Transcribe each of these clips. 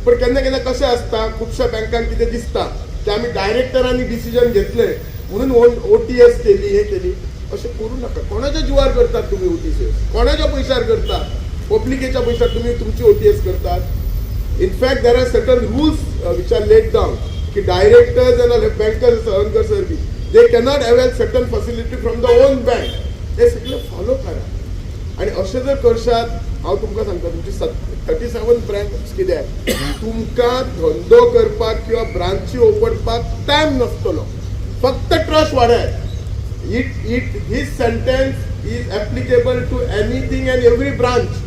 पण केन्ना केन्ना कशें आसता खुबश्या बँकांक कितें दिसता की आमी डायरेक्टरांनी डिसिजन घेतले म्हणून OTS केली हे केली. अशें करूं नाका. कोणाच्या जिवार करतात तुम्ही OTS? कोणाच्या पैशार करतात? पब्लिकेच्या पैशार तुम्ही तुमची OTS करतात. In fact there are certain rules which are laid down की directors and bankers earn service they cannot avail certain facility from the own bank. ते सगळं फॉलो करा. आणि अशें जर करशात हांव तुमकां सांगता तुमची 37 ब्रांच कित्याक तुमकां धंदो करपाक किंवा ब्रांची उगडपाक टायम नासतलो. फक्त trust वाडय. This sentence is applicable to anything and every branch,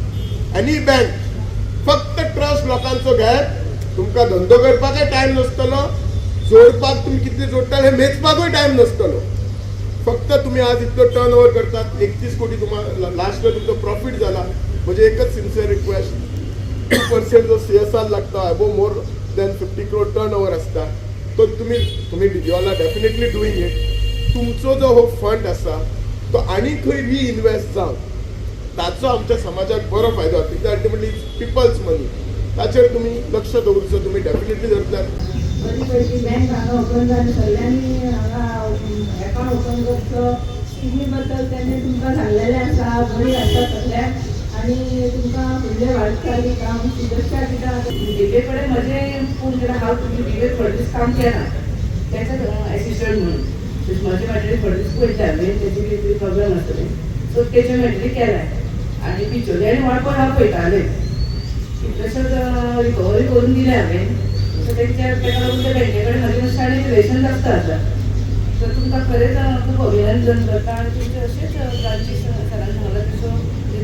any bank. फक्त ट्रस्ट लोकांचो घेयात. तुमकां धंदो करपाकय टायम नासतलो. जोडपाक तुम्ही कितले जोडटात हे मेजपाकूय टायम नासतलो. फक्त तुम्ही आज इतलो टर्न ओव्हर करतात 31 कोटी तुम्हाला लास्ट इयर तुमचो प्रॉफिट झाला. म्हणजे एकच सिन्सियर रिक्वेस्ट 2% जो CSR लागता above more than 50 crore turnover असता तो तुम्ही you are definitely doing it. तुमचो जो हो फंड आसा तो आनी खंय रिइन्वेस्ट जावन ताचो आमच्या समाजाक बरो फायदो जाता. कित्याक अल्टिमेटली पिपल्स मनी ताचेर तुम्ही लक्ष दवरूचो. तुम्ही डेफिनेटली धरतात. बँक हांगा ओपन जाली सगळ्यांनी हांगा अकाउंट ओपन करचो. स्किमी बद्दल त्यांनी तुमकां सांगलेलें आसा. बरी आसा सगळ्यांक आणि तुमकां फुडलें वाटचाली काम शुभेच्छा दिता. दिवे कडेन म्हजें पूण जेन्ना हांव तुमी दिवे फडदीस काम केलां तेचो एसिस्टंट म्हणून म्हजे मॅटरी फडदीस पळयता हांवें तेजी कितें प्रॉब्लम आसतलें सो तेजे मॅटरी केलां आनी बिचोले आनी वाळपण हांव पळयतालें. तशेंच रिकवरी करून दिलें हांवें. सो तेका लागून त्या बँके कडेन म्हजें मातशें आनी रिलेशन जास्त आसा. सो तुमकां खरेंच खूब अभिनंदन करता आनी तुमचे अशेंच ब्रांची सरान सांगला तसो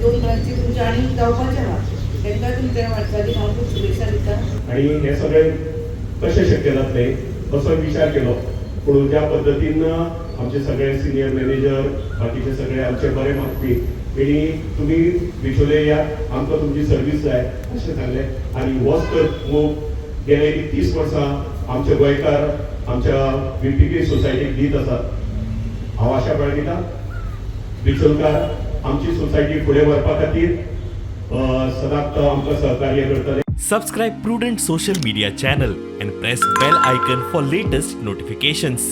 2 ब्रांची तुमचे आनी जावपाचे आहा. तांकां तुमच्या वाटचालीक हांव खूब शुभेच्छा दिता. आणि हे सगळें कशें शक्य जातलें असो विचार केलो. पूण ज्या पद्दतीन आमचे सगळे सिनियर मॅनेजर बाकीचे सगळे आमचे बरे मागपी तेणी तुमी बिचोले या आमकां तुमची सर्वीस जाय अशें सांगलें. आनी होच तर मोग गेले 30 वर्सां आमचे गोंयकार आमच्या BPK सोसायटीक दीत आसात. हांव आशा बाळगिता बिचोलकार आमची सोसायटी फुडें व्हरपा खातीर सदांच आमकां सहकार्य करतले. Subscribe Prudent social media channel and press bell icon for latest notifications.